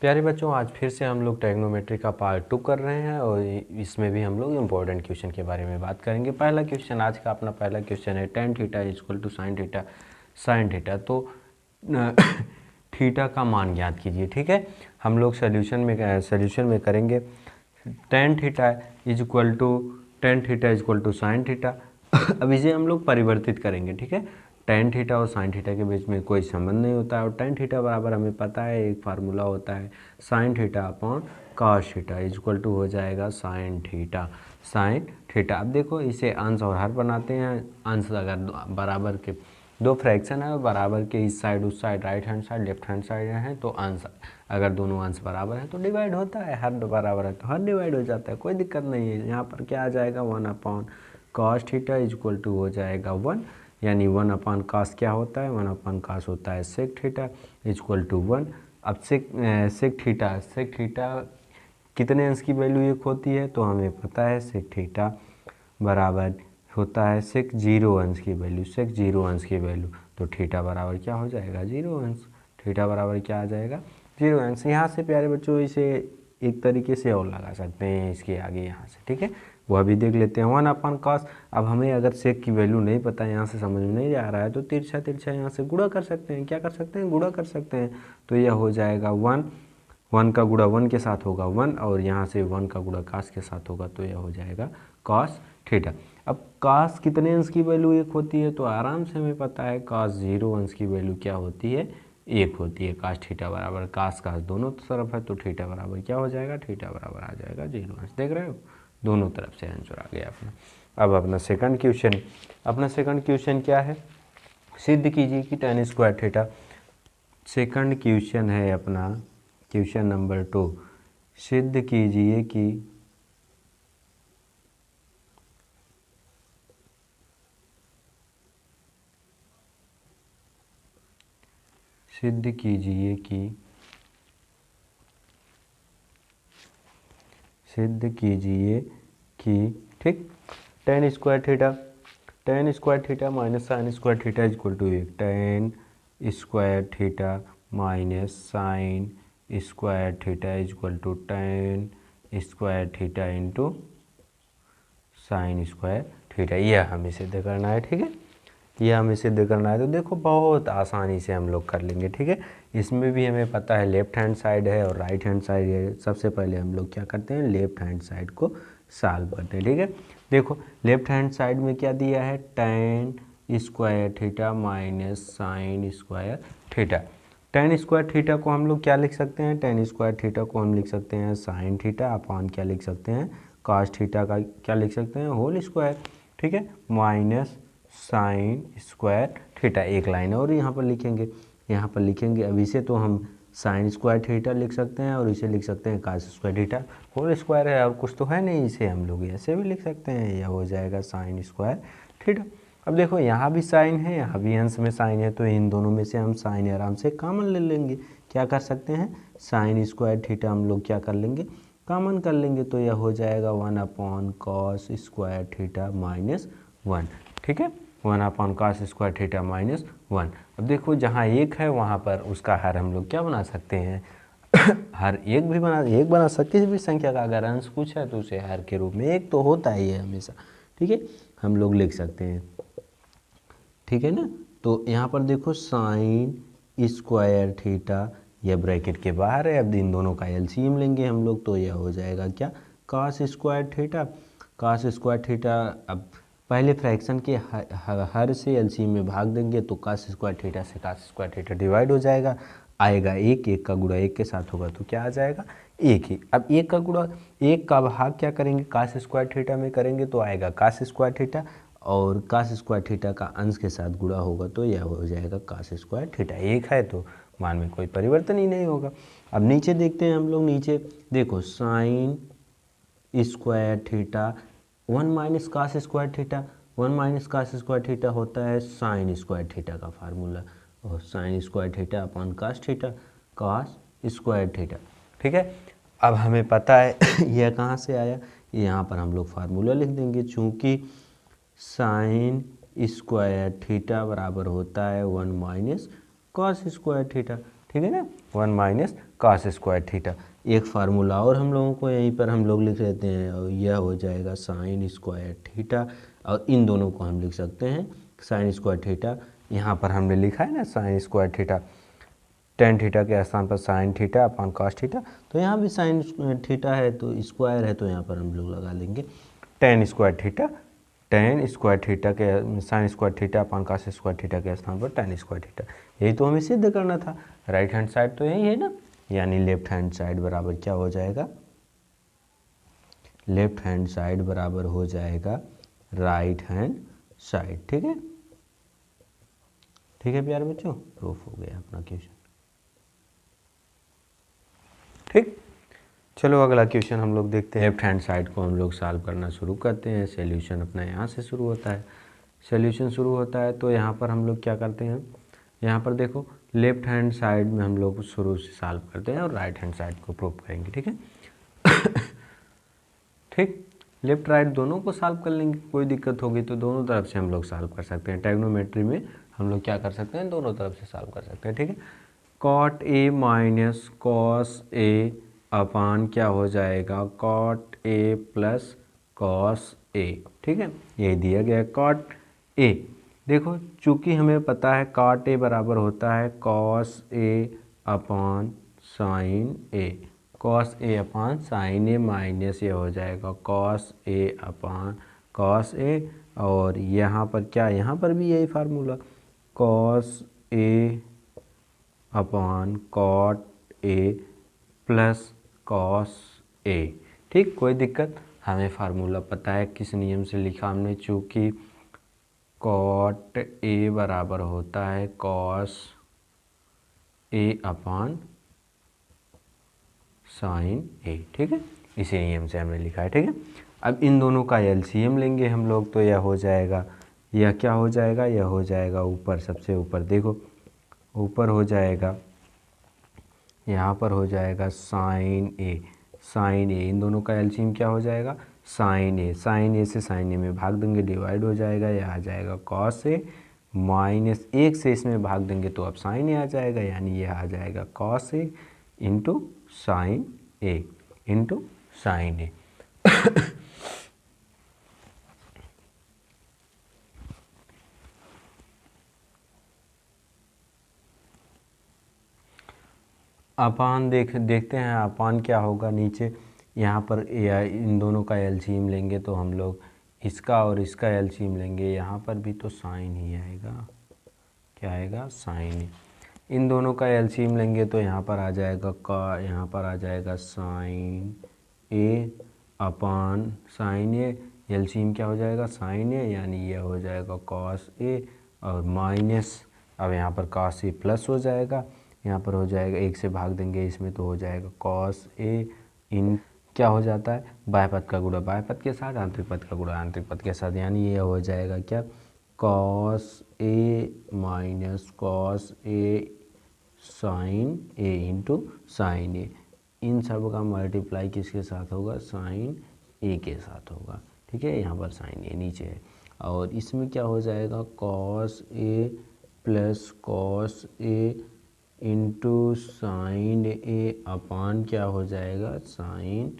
प्यारे बच्चों, आज फिर से हम लोग ट्रिग्नोमेट्री का पार्ट 2 कर रहे हैं और इसमें भी हम लोग इम्पोर्टेंट क्वेश्चन के बारे में बात करेंगे। पहला क्वेश्चन, आज का अपना पहला क्वेश्चन है tan theta equal to sine theta sine theta. तो थीटा का मान ज्ञात कीजिए। ठीक है, हम लोग सोल्यूशन में करेंगे tan theta equal to sine theta. अब इसे हम लोग परिवर्तित करेंगे। ठीक है, tan थीटा और साइन थीटा के बीच में कोई संबंध नहीं होता है और tan थीटा बराबर हमें पता है एक फार्मूला होता है sine theta upon cos theta equal to हो जाएगा साइन थीटा। अब देखो इसे अंश और हर बनाते हैं। अंश अगर बराबर के दो फ्रैक्शन है और बराबर के इस साइड उस side right hand side left hand side है तो अंश, अगर दोनों अंश बराबर है तो डिवाइड होता है, हर बराबर है तो हर डिवाइड हो जाता है, कोई दिक्कत नहीं है। यहाँ पर क्या आ जाएगा 1 upon cos theta equal to हो जाएगा 1, यानी 1 अपॉन कॉस क्या होता है, 1 अपॉन कॉस होता है सेक थीटा इक्वल टू 1। अब सेक थीटा कितने अंश की वैल्यू एक होती है तो हमें पता है सेक थीटा बराबर होता है सेक 0 अंश की वैल्यू, सेक 0 अंश की वैल्यू। तो थीटा बराबर क्या हो जाएगा 0 अंश, थीटा बराबर क्या आ जाएगा 0 अंश। यहाँ से प्यारे बच्चों इसे एक तरीके से और लगा सकते हैं इसके आगे यहाँ से। ठीक है, वह भी देख लेते हैं 1 अपॉन कॉस। अब हमें अगर सेक की वैल्यू नहीं पता, यहाँ से समझ में नहीं आ रहा है तो तिरछा यहाँ से गुणा कर सकते हैं। क्या कर सकते हैं, गुणा कर सकते हैं। तो यह हो जाएगा 1 का गुणा 1 के साथ होगा 1 और यहाँ से 1 का गुणा कॉस के साथ होगा तो यह हो जाएगा कॉस थीटा। अब कॉस कितने अंश की वैल्यू एक होती है तो आराम से हमें पता है कॉस 0 अंश की वैल्यू क्या होती है, एक होती है। कॉस थीटा बराबर कॉस दोनों तरफ है तो थीटा बराबर क्या हो जाएगा, थीटा बराबर आ जाएगा 0 अंश। देख रहे हो, दोनों तरफ से आंसर आ गया अपना। अब अपना सेकंड क्वेश्चन क्या है, सिद्ध कीजिए कि tan square theta. Second question है अपना क्वेश्चन नंबर 2, सिद्ध कीजिए कि ठीक tan square theta minus sine square theta equal to 1, tan square theta minus sine square theta equal to tan square theta into sine square theta. यह हमें सिद्ध करना है। ठीक है, यह हमें सिद्ध करना है। तो देखो बहुत आसानी से हम लोग कर लेंगे। ठीक है, इसमें भी हमें पता है लेफ्ट हैंड साइड है और राइट हैंड साइड है। सबसे पहले हम लोग क्या करते हैं, लेफ्ट हैंड साइड को सॉल्व करते हैं। ठीक है, देखो लेफ्ट हैंड साइड में क्या दिया है, tan square theta minus sine square theta. tan square theta को हम लोग क्या लिख सकते हैं, tan स्क्वायर थीटा को हम लिख सकते हैं साइन थीटा अपॉन क्या लिख सकते हैं, कॉस थीटा का क्या लिख सकते हैं, होल स्क्वायर। ठीक है, माइनस साइन स्क्वायर थीटा। एक लाइन और यहाँ पर लिखेंगे। अब इसे तो हम साइन स्क्वायर थीटा लिख सकते हैं और इसे लिख सकते हैं cos square theta, whole square है और कुछ तो है नहीं, इसे हम लोग ऐसे भी लिख सकते हैं, यह हो जाएगा साइन स्क्वायर थीटा। अब देखो यहाँ भी साइन है, यहाँ भी अंश में साइन है, तो इन दोनों में से हम साइन आराम से कॉमन ले लेंगे। क्या कर सकते हैं, साइन स्क्वायर थीटा हम लोग क्या कर लेंगे, कॉमन कर लेंगे। तो यह हो जाएगा 1 upon cos square theta minus 1। ठीक है, 1 upon cos square theta minus 1। अब देखो जहाँ एक है वहाँ पर उसका हर हम लोग क्या बना सकते हैं, हर एक बना सकते, किसी भी संख्या का अगर अंश कुछ है तो उसे हर के रूप में एक तो होता ही है हमेशा। ठीक है, हम लोग लिख सकते हैं। ठीक है ना, तो यहाँ पर देखो साइन स्क्वायर थीटा, यह ब्रैकेट के बाहर है। अब इन दोनों का एलसीएम लेंगे हम लोग तो यह हो जाएगा क्या, कॉस स्क्वायर थीटा। अब पहले फ्रैक्शन के हर से एलसीएम में भाग देंगे तो कॉस स्क्वायर थीटा से कॉस स्क्वायर थीटा डिवाइड हो जाएगा, आएगा एक का गुणा एक के साथ होगा तो क्या आ जाएगा, एक ही। अब एक का गुणा एक का भाग क्या करेंगे, कॉस स्क्वायर थीटा में करेंगे तो आएगा कॉस स्क्वायर थीटा और कॉस स्क्वायर थीटा का अंश के साथ गुणा होगा तो यह हो जाएगा कॉस स्क्वायर थीटा। एक है तो मान में कोई परिवर्तन ही नहीं होगा। अब नीचे देखते हैं हम लोग, नीचे देखो sign square theta 1 minus cos square theta, 1 minus cos square theta होता है साइन स्क्वायर थीटा का फार्मूला, और sign square theta upon cos theta, cos square theta. ठीक है, अब हमें पता है यह कहाँ से आया, यहाँ पर हम लोग फार्मूला लिख देंगे। चूँकि साइन स्क्वायर थीटा बराबर होता है 1 माइनस कॉस स्क्वायर थीटा। ठीक है ना, 1 माइनस कॉस स्क्वायर थीटा। एक फार्मूला और हम लोगों को यहीं पर हम लोग लिख लेते हैं, और यह हो जाएगा साइन स्क्वायर थीटा, और इन दोनों को हम लिख सकते हैं साइन स्क्वायर थीटा। यहाँ पर हमने लिखा है ना sign square theta, tan theta के स्थान पर sign theta upon cos theta, तो यहाँ भी साइन थीटा है तो स्क्वायर है, तो यहाँ पर हम लोग लगा लेंगे tan square theta, tan square theta के sine square theta upon cos square theta के स्थान पर टेन स्क्वायर थीटा। यही तो हमें सिद्ध करना था। राइट हैंड साइड तो यही है ना, यानी लेफ्ट हैंड साइड बराबर क्या हो जाएगा, लेफ्ट हैंड साइड बराबर हो जाएगा राइट हैंड साइड। ठीक है, ठीक है प्यारे बच्चों, प्रूफ हो गया अपना क्वेश्चन। ठीक, चलो अगला क्वेश्चन हम लोग देखते हैं। लेफ्ट हैंड साइड को हम लोग सॉल्व करना शुरू करते हैं। सॉल्यूशन अपना यहाँ से शुरू होता है, सॉल्यूशन शुरू होता है तो यहाँ पर हम लोग क्या करते हैं, यहाँ पर देखो लेफ्ट हैंड साइड में हम लोग शुरू से सॉल्व करते हैं और राइट हैंड साइड को प्रूव करेंगे। ठीक है ठीक, लेफ्ट राइट दोनों को सॉल्व कर लेंगे, कोई दिक्कत होगी तो दोनों तरफ से हम लोग सॉल्व कर सकते हैं। ट्रिग्नोमेट्री में हम लोग क्या कर सकते हैं, दोनों तरफ से सॉल्व कर सकते हैं। ठीक है, cot A minus cos A अपान क्या हो जाएगा, cot A plus cos A. ठीक है, यही दिया गया है कॉट ए। देखो चूंकि हमें पता है कॉट ए बराबर होता है cos A upon sign A, cos A upon sign A minus ये हो जाएगा cos A upon cos A, और यहाँ पर क्या, यहाँ पर भी यही formula cos A upon cot A plus cos A. ठीक, कोई दिक्कत, हमें फार्मूला पता है किस नियम से लिखा हमने, चूँकि कॉट ए बराबर होता है कॉस ए अपॉन साइन ए। ठीक है, इसी नियम से हमने लिखा है। ठीक है, अब इन दोनों का एलसीएम लेंगे हम लोग, तो यह हो जाएगा, यह क्या हो जाएगा, यह हो जाएगा ऊपर, सबसे ऊपर देखो ऊपर हो जाएगा, यहाँ पर हो जाएगा साइन ए, साइन ए, इन दोनों का एलसीएम क्या हो जाएगा, साइन ए, साइन ए से साइन ए में भाग देंगे डिवाइड हो जाएगा, यह आ जाएगा कॉस ए, माइनस एक से इसमें भाग देंगे तो अब साइन ए आ जाएगा, यानी यह आ जाएगा cos A into sine A into sine ए। अपान देखते हैं अपान क्या होगा नीचे, यहाँ पर इन दोनों का एलसीएम लेंगे तो हम लोग इसका और इसका एलसीएम लेंगे, यहाँ पर भी तो साइन ही आएगा, क्या आएगा, साइन ही। इन दोनों का एलसीएम लेंगे तो यहाँ पर आ जाएगा का, यहाँ पर आ जाएगा साइन ए अपान साइन ए, एलसीएम क्या हो जाएगा, साइन ए, यानी यह हो जाएगा कॉस ए और माइनस, अब यहाँ पर कॉस ए प्लस हो जाएगा, यहाँ पर हो जाएगा एक से भाग देंगे इसमें तो हो जाएगा कॉस ए इन क्या हो जाता है, बाह्य पद का गुणा बाह्य पद के साथ, आंतरिक पद का गुणा आंतरिक पद के साथ, यानी ये हो जाएगा क्या, cos A minus cos A sign A into sine ए। इन सब का मल्टीप्लाई किसके साथ होगा, साइन ए के साथ होगा। ठीक है, यहाँ पर साइन ए नीचे है, और इसमें क्या हो जाएगा, cos A plus cos A into sine ए अपान क्या हो जाएगा, साइन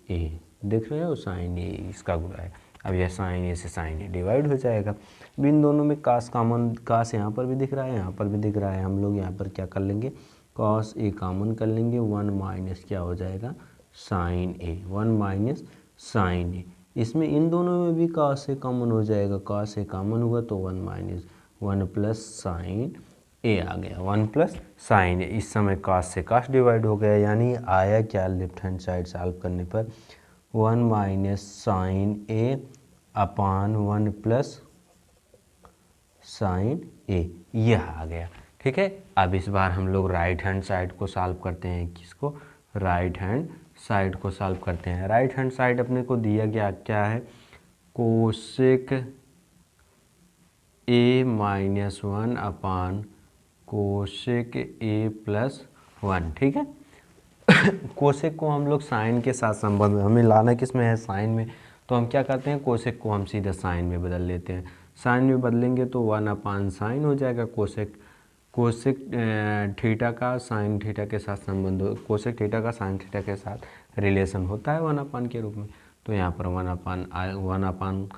ए, देख रहे हो साइन ए इसका गुणा है, अब यह साइन ए से साइन ए डिवाइड हो जाएगा। अब इन दोनों में कास कॉमन, कास यहाँ पर भी दिख रहा है, यहाँ पर भी दिख रहा है, हम लोग यहाँ पर क्या कर लेंगे, कॉस ए कॉमन कर लेंगे, 1 माइनस क्या हो जाएगा, साइन ए, 1 माइनस साइन ए। इसमें इन दोनों में भी कॉस ए कॉमन हो जाएगा, कॉस ए कॉमन हुआ तो 1 माइनस 1 प्लस साइन ए आ गया, 1 प्लस साइन ए। इस समय कॉस से कॉस डिवाइड हो गया, यानी आया क्या लेफ्ट हैंड साइड सॉल्व करने पर 1 माइनस साइन ए अपान 1 प्लस साइन ए, यह आ गया। ठीक है, अब इस बार हम लोग राइट हैंड साइड को सॉल्व करते हैं, किसको, राइट हैंड साइड को सॉल्व करते हैं। राइट हैंड साइड अपने को दिया गया क्या है, कोसेक ए माइनस 1 अपान कोसेक ए प्लस 1। ठीक है, कोसेक को हम लोग साइन के साथ संबंध में, हमें लाना किस में है, साइन में, तो हम क्या करते हैं, कोसेक को हम सीधा साइन में बदल लेते हैं। साइन में बदलेंगे तो 1 अपान साइन हो जाएगा, कोसेक कोसेक थीटा का साइन थीटा के साथ संबंध हो, कोसेक थीटा का साइन थीटा के साथ रिलेशन होता है 1/, के रूप में। तो यहाँ पर 1/,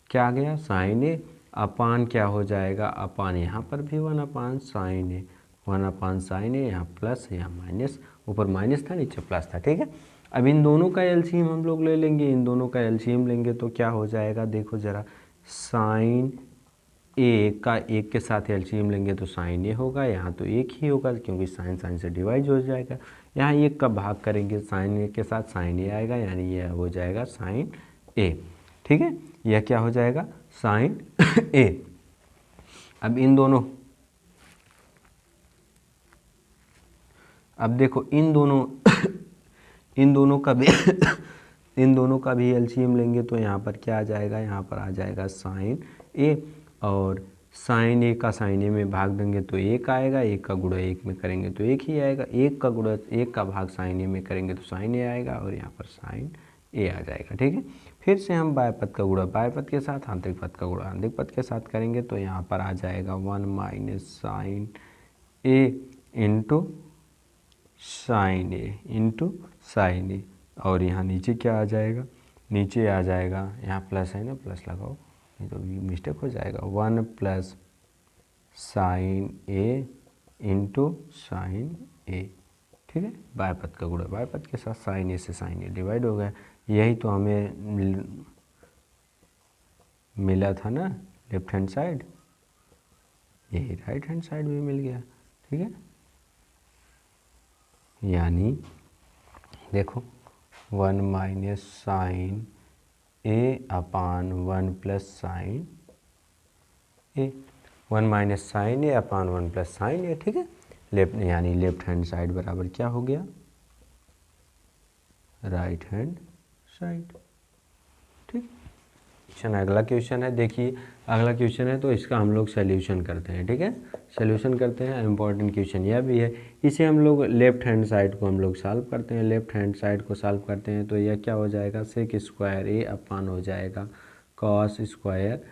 क्या आ गया, साइन ए, अपान क्या हो जाएगा, अपान यहाँ पर भी 1/, साइन ए, 1/, साइन ए, यहाँ प्लस यहाँ माइनस, ऊपर माइनस था नीचे प्लस था, ठीक है। अब इन दोनों का एलसीएम हम लोग ले लेंगे, इन दोनों का एलसीएम लेंगे तो क्या हो जाएगा, देखो ज़रा, साइन ए का एक के साथ एलसीएम लेंगे तो साइन ए होगा, यहाँ तो एक ही होगा क्योंकि साइन साइन से डिवाइड हो जाएगा। यहाँ एक का भाग करेंगे साइन ए के साथ, साइन ए आएगा, यानी यह हो जाएगा साइन ए, ठीक है। यह क्या हो जाएगा, साइन ए। अब इन दोनों, अब देखो इन दोनों इन दोनों का भी इन दोनों का भी एलसीएम लेंगे तो यहाँ पर क्या आ जाएगा, यहाँ पर आ जाएगा साइन ए, और साइन ए का साइन ए में भाग देंगे तो एक आएगा, एक का गुणा एक में करेंगे तो एक ही आएगा, एक का गुणा एक का भाग साइन ए में करेंगे तो साइन ए आएगा, और यहाँ पर साइन ए आ जाएगा, ठीक है। फिर से हम बाय पद का गुणा बाय पद के साथ, आंतरिक पद का गुणा आंतरिक पद के साथ करेंगे तो यहाँ पर आ जाएगा 1 - साइन ए इंटू साइन ए इंटू साइन ए, और यहाँ नीचे क्या आ जाएगा, नीचे आ जाएगा, यहाँ प्लस है ना, प्लस लगाओ नहीं तो मिस्टेक हो जाएगा, 1 + साइन ए इंटू साइन ए, ठीक है। बाय पद का गुणा बाय पद के साथ, साइन ए से साइन ए डिवाइड हो गया। यही तो हमें मिला था ना लेफ्ट हैंड साइड, यही राइट हैंड साइड भी मिल गया, ठीक है। यानी देखो 1 - साइन ए अपान 1 + साइन ए, 1 - साइन ए अपान 1 + साइन ए, ठीक है। लेफ्ट यानी लेफ्ट हैंड साइड बराबर क्या हो गया, राइट हैंड साइड, ठीक। अगला क्वेश्चन है, देखिए अगला क्वेश्चन है तो इसका हम लोग सोल्यूशन करते हैं, ठीक है। सोल्यूशन करते हैं, इम्पॉर्टेंट क्वेश्चन यह भी है। इसे हम लोग लेफ्ट हैंड साइड को हम लोग सॉल्व करते हैं, लेफ्ट हैंड साइड को सॉल्व करते हैं तो यह क्या हो जाएगा, सेक स्क्वायर ए अपान हो जाएगा कॉस स्क्वायर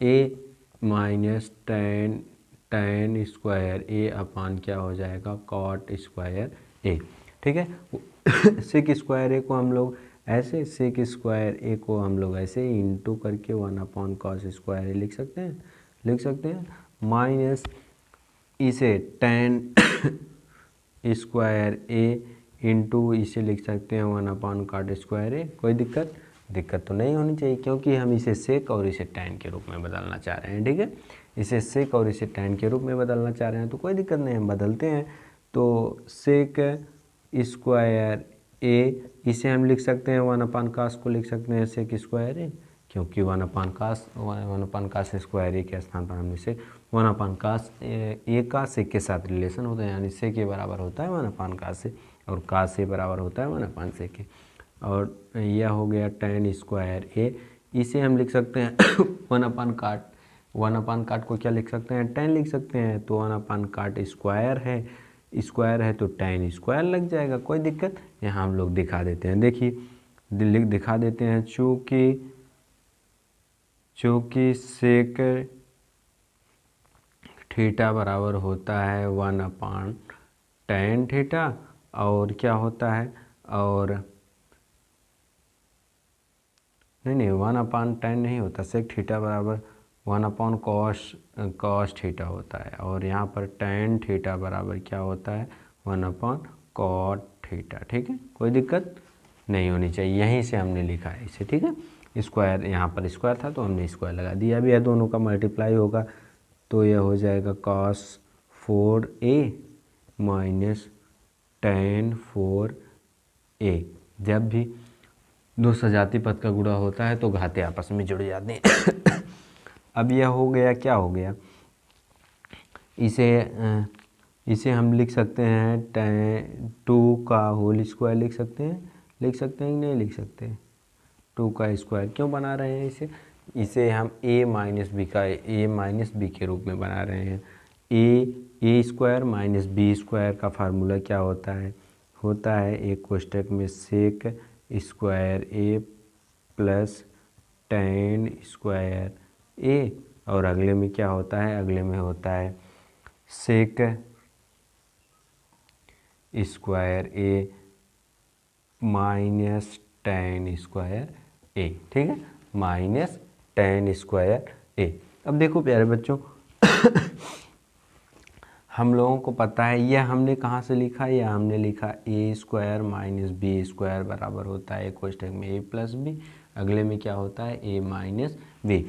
ए माइनस टेन स्क्वायर ए अपान क्या हो जाएगा, कॉट स्क्वायर ए, ठीक है। सेक स्क्वायर ए को हम लोग ऐसे, सेक स्क्वायर ए को हम लोग ऐसे इंटू करके 1 / कॉस स्क्वायर ए लिख सकते हैं, माइनस इसे टेन स्क्वायर ए इंटू इसे लिख सकते हैं 1 / कॉट स्क्वायर ए। कोई दिक्कत तो नहीं होनी चाहिए क्योंकि हम इसे सेक और इसे टैन के रूप में बदलना चाह रहे हैं, ठीक है। इसे सेक और इसे टैन के रूप में बदलना चाह रहे हैं तो कोई दिक्कत नहीं, हम बदलते हैं। तो सेक स्क्वायर ए, इसे हम लिख सकते हैं 1 / कास को लिख सकते हैं सेक स्क्वायर ए, क्योंकि 1 / कास स्क्वायर ए के स्थान पर हमने से 1 / कास ए का सेक के साथ रिलेशन होता है, यानी सेक के बराबर होता है 1 / कास से, और कास से बराबर होता है 1 / सेक के, और यह हो गया टेन स्क्वायर ए। इसे हम लिख सकते हैं 1 / काट, 1 / काट को क्या लिख सकते हैं, टेन लिख सकते हैं, तो 1 / काट स्क्वायर है तो टेन स्क्वायर लग जाएगा, कोई दिक्कत। यहाँ हम लोग दिखा देते हैं, देखिए दिखा देते हैं, चूँकि सेक थीटा बराबर होता है 1 / टेन थीटा, और क्या होता है, और नहीं 1 / टेन नहीं होता, सेक थीटा बराबर 1 / कॉस थीटा होता है, और यहाँ पर टेन थीटा बराबर क्या होता है, 1 / कॉट थीटा, ठीक है। कोई दिक्कत नहीं होनी चाहिए, यहीं से हमने लिखा है इसे, ठीक है। स्क्वायर, यहाँ पर स्क्वायर था तो हमने स्क्वायर लगा दिया। अभी यह दोनों का मल्टीप्लाई होगा तो यह हो जाएगा cos 4a minus tan 4a। जब भी दो सजाती पद का गुणा होता है तो घाते आपस में जुड़ जाते हैं। अब यह हो गया, क्या हो गया, इसे हम लिख सकते हैं 2 का होल स्क्वायर लिख सकते हैं कि नहीं लिख सकते, 2 का स्क्वायर क्यों बना रहे हैं इसे हम a - b के रूप में बना रहे हैं। a square minus B square का फार्मूला क्या होता है एक कोष्टक में sec square A plus tan square A, और अगले में क्या होता है, अगले में होता है सेक स्क्वायर ए माइनस टेन स्क्वायर ए, ठीक है, माइनस टेन स्क्वायर ए। अब देखो प्यारे बच्चों हम लोगों को पता है यह हमने कहाँ से लिखा, यह हमने लिखा ए स्क्वायर माइनस बी स्क्वायर बराबर होता है कोष्ठक में ए प्लस बी, अगले में क्या होता है ए माइनस बी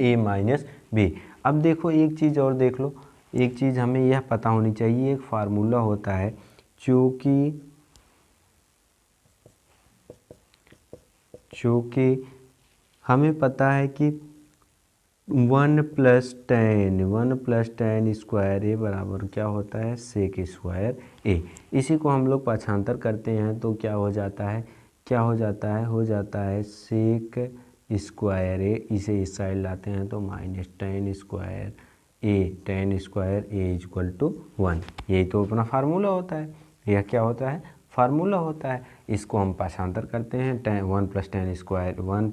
ए माइनस बी। अब देखो एक चीज़ और देख लो, एक चीज़ हमें यह पता होनी चाहिए, एक फार्मूला होता है चूँकि हमें पता है कि 1 + 10 स्क्वायर ए बराबर क्या होता है सेक स्क्वायर ए। इसी को हम लोग पाछांतर करते हैं तो क्या हो जाता है, हो जाता है सेक स्क्वायर ए, इसे इस साइड लाते हैं तो minus tan square A equal to 1। यही तो अपना फार्मूला होता है, यह क्या होता है फार्मूला होता है। इसको हम पाछांतर करते हैं 1 + 10 स्क्वायर 1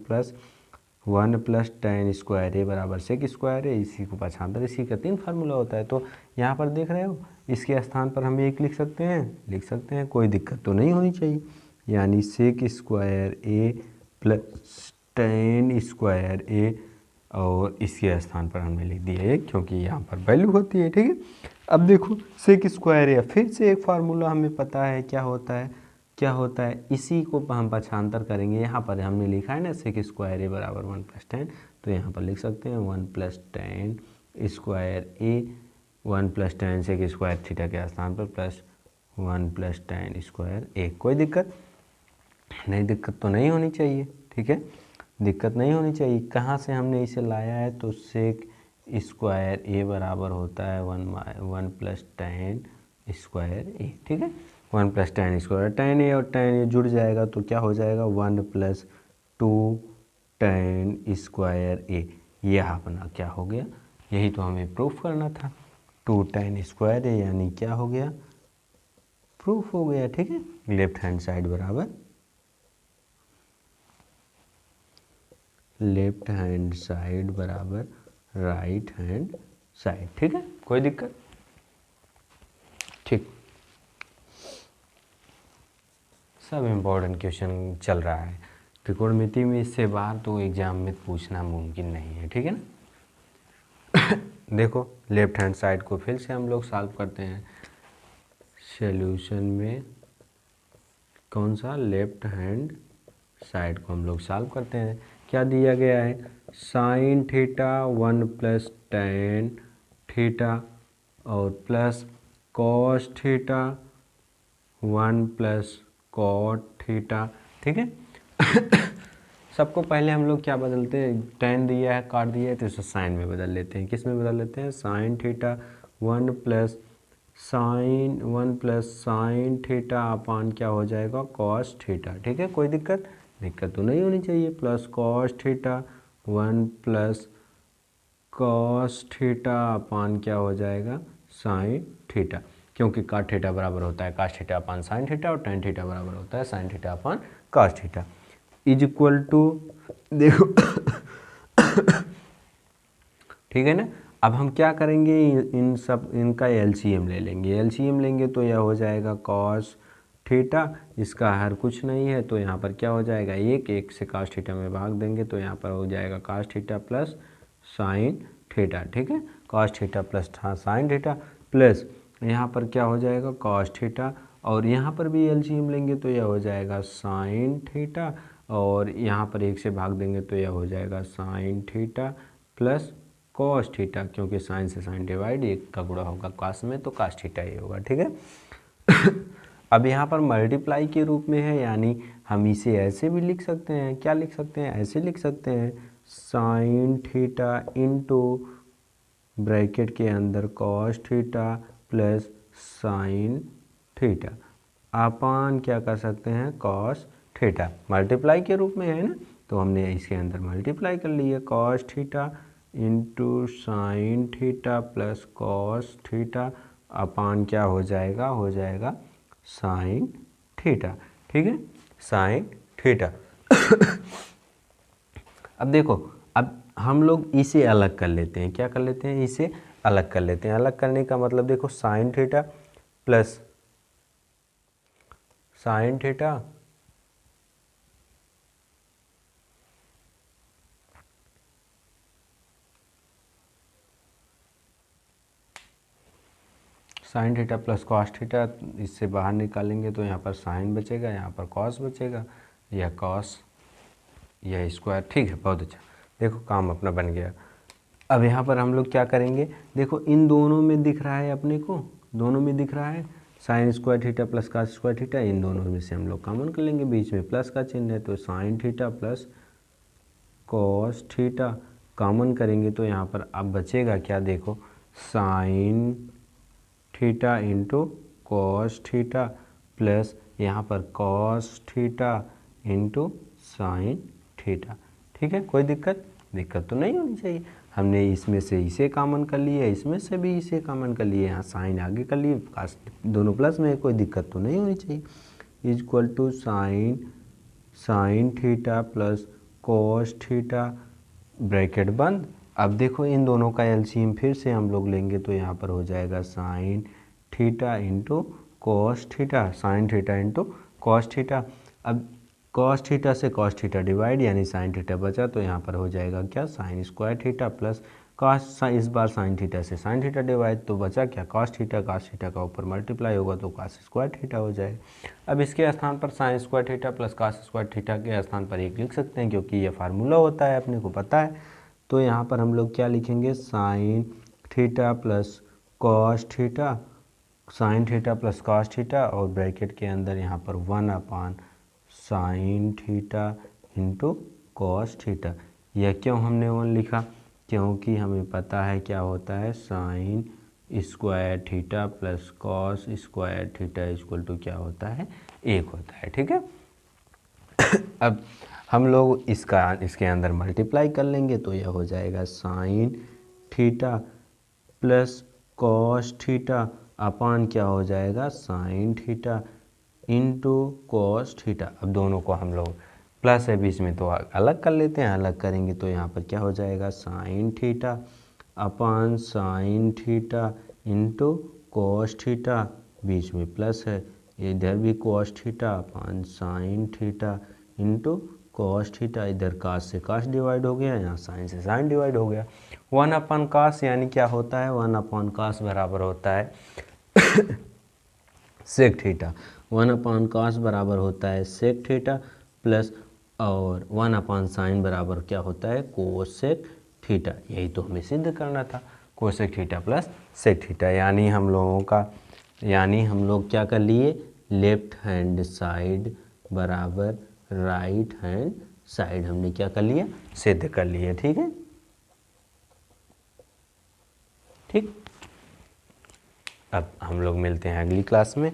+ 10 स्क्वायर ए बराबर सेक स्क्वायर है, इसी को पाछांतर, इसी का 3 फार्मूला होता है। तो यहाँ पर देख रहे हो इसके स्थान पर हम एक लिख सकते हैं, कोई दिक्कत तो नहीं होनी चाहिए। यानी सेक square A plus 10 square A, और इसके स्थान पर हमने लिख दिया है क्योंकि यहाँ पर वैल्यू होती है, ठीक है। अब देखो सेक स्क्वायर ए, फिर से एक फार्मूला हमें पता है क्या होता है, इसी को हम पाछांतर करेंगे। यहाँ पर हमने लिखा है ना सेक स्क्वायर ए बराबर 1 + 10, तो यहाँ पर लिख सकते हैं 1 + 10 स्क्वायर ए, 1 + 10 सेक स्क्वायर थीटा के स्थान पर प्लस 1 + 10 स्क्वायर ए। कोई दिक्कत तो नहीं होनी चाहिए, ठीक है, दिक्कत नहीं होनी चाहिए। कहाँ से हमने इसे लाया है, तो सेक स्क्वायर ए बराबर होता है 1 + 10 स्क्वायर ए, ठीक है, 1 + 10 स्क्वायर, 10 ए और 10 ए जुड़ जाएगा तो क्या हो जाएगा 1 + 2 10 स्क्वायर ए। यह अपना क्या हो गया, यही तो हमें प्रूफ करना था, 2 10 स्क्वायर ए, यानी क्या हो गया प्रूफ हो गया, ठीक है। लेफ्ट हैंड साइड बराबर लेफ्ट हैंड साइड बराबर राइट हैंड साइड, ठीक है, कोई दिक्कत, ठीक। सब इम्पोर्टेंट क्वेश्चन चल रहा है, त्रिकोणमिति में इससे बाहर तो एग्जाम में पूछना मुमकिन नहीं है, ठीक है ना। देखो लेफ्ट हैंड साइड को फिर से हम लोग सॉल्व करते हैं। सॉल्यूशन में कौन सा, लेफ्ट हैंड साइड को हम लोग सॉल्व करते हैं। क्या दिया गया है, साइन थीटा 1 + tan थीटा और plus cos theta 1 + cot theta, ठीक है। सबको पहले हम लोग क्या बदलते हैं, tan दिया है cot दिया है तो इसे साइन में बदल लेते हैं। किस में बदल लेते हैं, sine theta 1 + sign theta upon क्या हो जाएगा कॉस थीटा, ठीक है, कोई दिक्कत तो नहीं होनी चाहिए। Plus cos theta 1 + cos theta upon क्या हो जाएगा साइन थीटा, क्योंकि cot थीटा बराबर होता है cos theta upon sine theta और tan थीटा बराबर होता है sine theta upon cos theta is equal to, देखो ठीक है ना। अब हम क्या करेंगे, इनका एलसीएम ले लेंगे, एलसीएम लेंगे तो यह हो जाएगा कॉस थीटा, इसका हर कुछ नहीं है तो यहाँ पर क्या हो जाएगा, एक से cos थीटा में भाग देंगे तो यहाँ पर हो जाएगा cos theta plus sine theta, ठीक है, cos theta plus sign theta plus यहाँ पर क्या हो जाएगा cos थीटा, और यहाँ पर भी एलसीएम लेंगे तो यह हो जाएगा साइन थीटा, और यहाँ पर 1 से भाग देंगे तो यह हो जाएगा sine theta plus cos theta, क्योंकि साइन से साइन डिवाइड, 1 का गुणा होगा कॉस में तो cos थीटा ही होगा, ठीक है। अब यहाँ पर मल्टीप्लाई के रूप में है, यानी हम इसे ऐसे भी लिख सकते हैं, क्या लिख सकते हैं, ऐसे लिख सकते हैं साइन थीटा इंटू ब्रैकेट के अंदर cos theta plus sign theta upon क्या कर सकते हैं कॉस थीटा, मल्टीप्लाई के रूप में है ना, तो हमने इसके अंदर मल्टीप्लाई कर लिया, cos theta into sign theta plus cos theta upon क्या हो जाएगा साइन थीटा, ठीक है, साइन थीटा। अब देखो, अब हम लोग इसे अलग कर लेते हैं, क्या कर लेते हैं, इसे अलग कर लेते हैं। अलग करने का मतलब देखो sign theta plus sign theta sine theta plus cos theta, इससे बाहर निकालेंगे तो यहाँ पर साइन बचेगा, यहाँ पर कॉस बचेगा, या कॉस या स्क्वायर। ठीक है, बहुत अच्छा, देखो काम अपना बन गया। अब यहाँ पर हम लोग क्या करेंगे, देखो इन दोनों में दिख रहा है अपने को, दोनों में दिख रहा है sine square theta plus cos square theta, इन दोनों में से हम लोग कॉमन कर लेंगे, बीच में प्लस का चिन्ह है तो sign theta plus cos theta common करेंगे तो यहाँ पर अब बचेगा क्या, देखो sign theta into cos theta plus यहाँ पर cos theta into sine theta. ठीक है, कोई दिक्कत तो नहीं होनी चाहिए। हमने इसमें से इसे कॉमन कर लिया, इसमें से भी इसे कॉमन कर लिए, यहाँ साइन आगे कर लिए, कॉस दोनों प्लस में, कोई दिक्कत तो नहीं होनी चाहिए। Equal to sine theta plus cos theta bracket बंद। अब देखो इन दोनों का एलसीएम फिर से हम लोग लेंगे तो यहाँ पर हो जाएगा sine theta into cos theta, sine theta into cos theta. अब कॉस थीटा से कॉस थीटा डिवाइड, यानी साइन थीटा बचा तो यहाँ पर हो जाएगा क्या, sign square theta plus cos, इस बार साइन थीटा से साइन थीटा डिवाइड तो बचा क्या, कॉस थीटा का ऊपर मल्टीप्लाई होगा तो कॉस स्क्वायर थीटा हो जाएगा। अब इसके स्थान पर sign square theta plus cos square theta के स्थान पर एक लिख सकते हैं, क्योंकि ये फार्मूला होता है, अपने को पता है। तो यहाँ पर हम लोग क्या लिखेंगे, sign theta plus cos theta, sine theta plus cos theta, और ब्रैकेट के अंदर यहाँ पर 1 sign theta into cos theta. यह क्यों हमने 1 लिखा, क्योंकि हमें पता है क्या होता है, sine square theta plus cos square theta equal to क्या होता है, 1 होता है। ठीक है, अब हम लोग इसके अंदर मल्टीप्लाई कर लेंगे तो यह हो जाएगा sine theta plus cos theta upon क्या हो जाएगा, sine theta into cos theta. अब दोनों को हम लोग प्लस है बीच में तो अलग कर लेते हैं, अलग करेंगे तो यहाँ पर क्या हो जाएगा, sine theta upon sine theta into cos theta, बीच में प्लस है, इधर भी cos theta upon sine theta into cos theta, इधर कास से कास डिवाइड हो गया, यहाँ साइन से साइन डिवाइड हो गया। 1 कास यानी क्या होता है, 1 कास बराबर होता है सेक थीटा, 1 कास बराबर होता है सेक थीटा प्लस, और 1 साइन बराबर क्या होता है, कोसेक थीटा। यही तो हमें सिद्ध करना था, cosec theta plus sec theta. यानी हम लोग क्या कर लिए, लेफ्ट हैंड साइड बराबर राइट हैंड साइड हमने क्या कर लिया, सिद्ध कर लिया। ठीक है, ठीक। अब हम लोग मिलते हैं अगली क्लास में।